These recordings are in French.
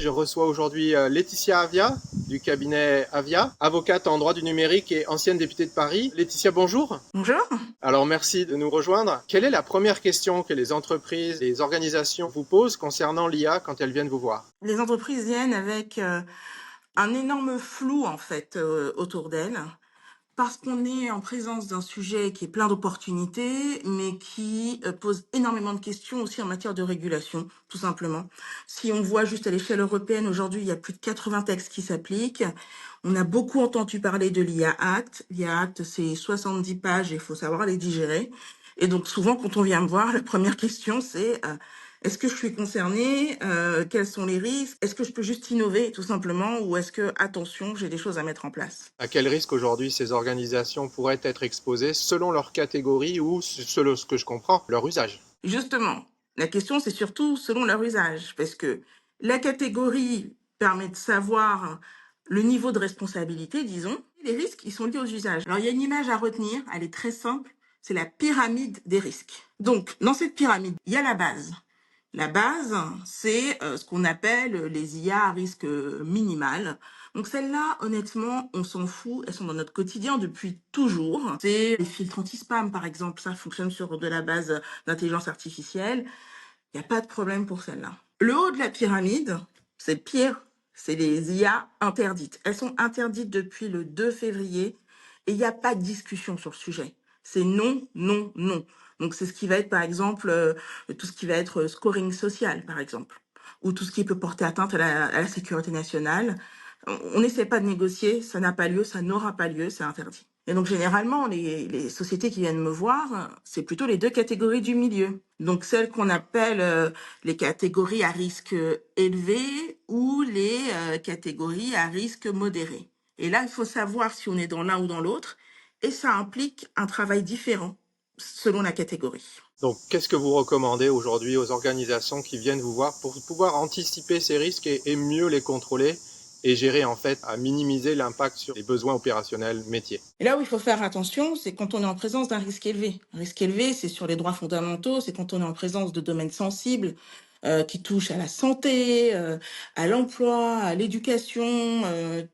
Je reçois aujourd'hui Laetitia Avia du cabinet Avia, avocate en droit du numérique et ancienne députée de Paris. Laetitia, bonjour. Bonjour. Alors merci de nous rejoindre. Quelle est la première question que les entreprises, les organisations vous posent concernant l'IA quand elles viennent vous voir? Les entreprises viennent avec un énorme flou en fait autour d'elles parce qu'on est en présence d'un sujet qui est plein d'opportunités mais qui pose énormément de questions aussi en matière de régulation, tout simplement. Si on voit juste à l'échelle européenne, aujourd'hui, il y a plus de 80 textes qui s'appliquent. On a beaucoup entendu parler de l'IA Act. L'IA Act, c'est 70 pages et il faut savoir les digérer. Et donc souvent, quand on vient me voir, la première question, c'est est-ce que je suis concernée? Quels sont les risques? Est-ce que je peux juste innover, tout simplement? Ou est-ce que, attention, j'ai des choses à mettre en place? À quel risque aujourd'hui ces organisations pourraient être exposées selon leur catégorie ou, selon ce que je comprends, leur usage? Justement, la question, c'est surtout selon leur usage, parce que la catégorie permet de savoir le niveau de responsabilité, disons, et les risques qui sont liés aux usages. Alors, il y a une image à retenir, elle est très simple, c'est la pyramide des risques. Donc, dans cette pyramide, il y a la base. La base, c'est ce qu'on appelle les IA à risque minimal. Donc celles-là, honnêtement, on s'en fout. Elles sont dans notre quotidien depuis toujours. C'est les filtres anti-spam, par exemple. Ça fonctionne sur de la base d'intelligence artificielle. Il n'y a pas de problème pour celle-là. Le haut de la pyramide, c'est le pire. C'est les IA interdites. Elles sont interdites depuis le 2 février et il n'y a pas de discussion sur le sujet. C'est non, non, non. Donc c'est ce qui va être, par exemple, tout ce qui va être scoring social, par exemple, ou tout ce qui peut porter atteinte à la sécurité nationale. On n'essaie pas de négocier, ça n'a pas lieu, ça n'aura pas lieu, c'est interdit. Et donc généralement, les sociétés qui viennent me voir, c'est plutôt les deux catégories du milieu. Donc celles qu'on appelle les catégories à risque élevé ou les catégories à risque modéré. Et là, il faut savoir si on est dans l'un ou dans l'autre, et ça implique un travail différent selon la catégorie. Donc, qu'est-ce que vous recommandez aujourd'hui aux organisations qui viennent vous voir pour pouvoir anticiper ces risques et mieux les contrôler et gérer en fait à minimiser l'impact sur les besoins opérationnels métiers? Et là où il faut faire attention, c'est quand on est en présence d'un risque élevé. Un risque élevé, c'est sur les droits fondamentaux, c'est quand on est en présence de domaines sensibles qui touchent à la santé, à l'emploi, à l'éducation,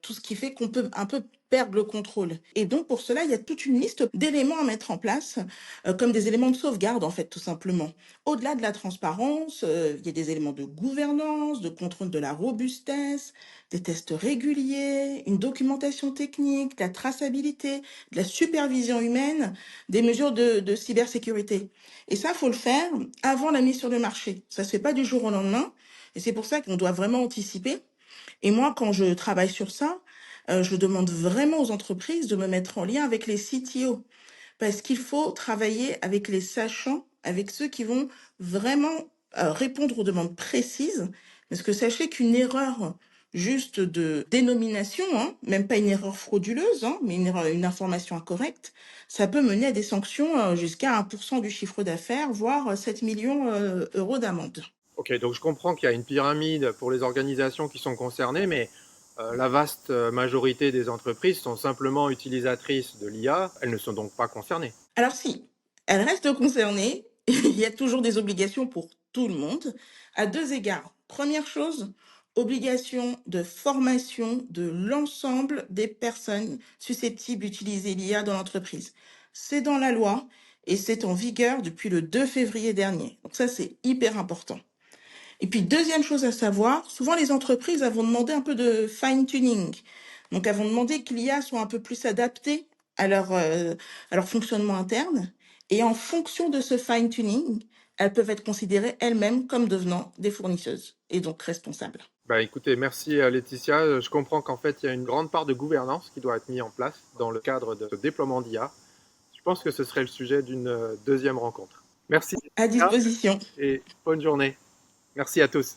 tout ce qui fait qu'on peut un peu perdre le contrôle. Et donc pour cela, il y a toute une liste d'éléments à mettre en place, comme des éléments de sauvegarde en fait, tout simplement. Au-delà de la transparence, il y a des éléments de gouvernance, de contrôle de la robustesse, des tests réguliers, une documentation technique, de la traçabilité, de la supervision humaine, des mesures de cybersécurité. Et ça, faut le faire avant la mise sur le marché. Ça se fait pas du jour au lendemain. Et c'est pour ça qu'on doit vraiment anticiper. Et moi, quand je travaille sur ça, je demande vraiment aux entreprises de me mettre en lien avec les CTO. Parce qu'il faut travailler avec les sachants, avec ceux qui vont vraiment répondre aux demandes précises. Parce que sachez qu'une erreur juste de dénomination, hein, même pas une erreur frauduleuse, hein, mais une information incorrecte, ça peut mener à des sanctions jusqu'à 1% du chiffre d'affaires, voire 7 millions euros d'amende. Ok, donc je comprends qu'il y a une pyramide pour les organisations qui sont concernées, mais la vaste majorité des entreprises sont simplement utilisatrices de l'IA, elles ne sont donc pas concernées. Alors si, elle reste concernée, il y a toujours des obligations pour tout le monde, à deux égards. Première chose, obligation de formation de l'ensemble des personnes susceptibles d'utiliser l'IA dans l'entreprise. C'est dans la loi et c'est en vigueur depuis le 2 février dernier. Donc ça, c'est hyper important. Et puis, deuxième chose à savoir, souvent les entreprises elles vont demander un peu de fine-tuning. Donc, elles vont demander que l'IA soit un peu plus adaptée à leur fonctionnement interne. Et en fonction de ce fine-tuning, elles peuvent être considérées elles-mêmes comme devenant des fournisseuses et donc responsables. Bah écoutez, merci Laetitia. Je comprends qu'en fait il y a une grande part de gouvernance qui doit être mise en place dans le cadre de ce déploiement d'IA. Je pense que ce serait le sujet d'une deuxième rencontre. Merci À Laetitia disposition. et bonne journée. Merci à tous.